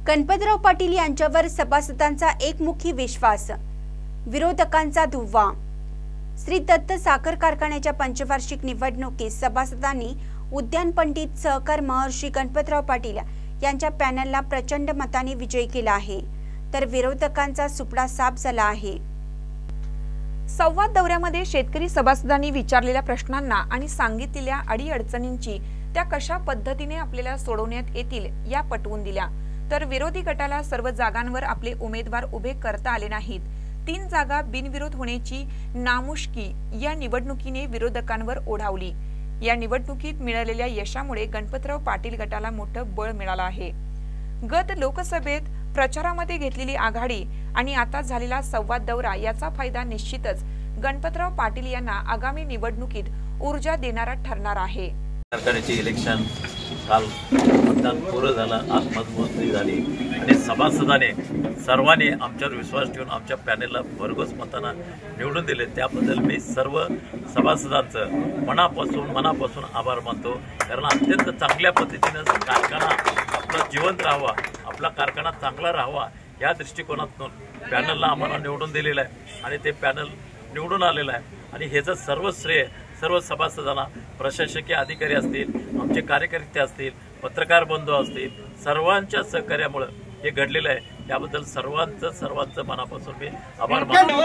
गणपतराव पाटील यांच्यावर सभासदांचा एकमुखी विश्वास, विरोधकांचा धुव्वा। श्री दत्त साखर कारखान्याच्या पंचवार्षिक निवडणुकीत सभासदांनी उद्यान पंडित सहकार महर्षी गणपतराव पाटील यांच्या पॅनलला प्रचंड मताने विजयी केला आहे, तर विरोधकांचा सुपडा साफ झाला आहे। संवाद दौऱ्यामध्ये शेतकरी सभासदांनी विचारलेल्या प्रश्नांना आणि सांगितलेल्या अडीअडचणींची त्या कशा पद्धतीने आपल्याला सोडवण्यात येतील या पटवून दिल्या, तर विरोधी गटाला सर्व जागांवर आपले उमेदवार उभे करता आले नाहीत। 3 जागा बिनविरोध होण्याची नामुष्की या निवडणुकीने विरोधकांवर ओढावली। या निवडणुकीत मिळालेल्या यशामुळे गणपतराव पाटील गटाला मोठं बळ मिळालं आहे। गत लोकसभेत प्रचारामध्ये घेतलेली आघाडी आणि आता झालेला संवाद दौरा याचा फायदा निश्चितच गणपतराव पाटील यांना आगामी निवडणुकीत ऊर्जा देणारा ठरणार आहे। सरकारचे इलेक्शन काल मतदान पूर्ण झालं, आज मतमोजणी झाली आणि सभासदाने सर्वांनी आमच्यावर विश्वास ठेवून आमच्या पॅनेलला भरघोस मतांना निवडून दिले। त्याबद्दल मी सर्व सभासदांचं मनापासून आभार मानतो, कारण अत्यंत चांगल्या पद्धतीने कारखाना आपला जिवंत राहावा, आपला कारखाना चांगला राहावा या दृष्टिकोनातून पॅनलला आम्हाला निवडून दिलेलं आहे आणि ते पॅनल निवडून आलेलं आहे। आणि ह्याचं सर्व श्रेय सर्व सभासदांना, प्रशासकीय अधिकारी असतील, आमचे कार्यकर्ते असतील, पत्रकार बंधू असतील, सर्वांच्या सहकार्यामुळे हे घडलेलं आहे। त्याबद्दल सर्वांचं मनापासून मी आभार मानतो।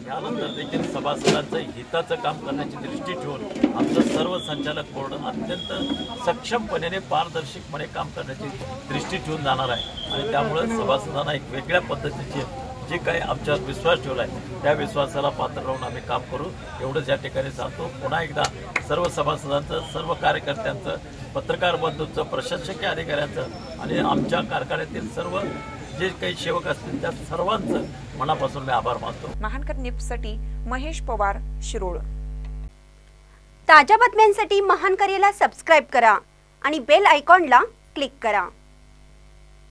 यानंतर देखील सभासदांचं हिताचं काम करण्याची दृष्टी ठेवून आमचं सर्व संचालक बोर्ड अत्यंत सक्षमपणे पारदर्शकपणे काम करण्याची दृष्टी ठेवून जाणार आहे आणि त्यामुळे सभासदांना एक वेगळ्या पद्धतीची जे काही आमच्यावर विश्वास ठेवला आहे त्या विश्वासाला पात्र राहून आम्ही काम करू, एवढंच या ठिकाणी सांगतो। पुन्हा एकदा सर्व सभासदांचं, सर्व कार्यकर्त्यांचं, पत्रकार बंधूंचं, प्रशासकीय अधिकाऱ्यांचं आणि आमच्या कारखान्यातील सर्व जे काही सेवक असतील त्या सर्वांचं मनापासून मी आभार मानतो। महानकर न्यूजसाठी महेश पवार, शिरोळ। ताज्या बातम्यांसाठी महानकरेला सबस्क्राइब करा आणि बेल आयकॉनला क्लिक करा।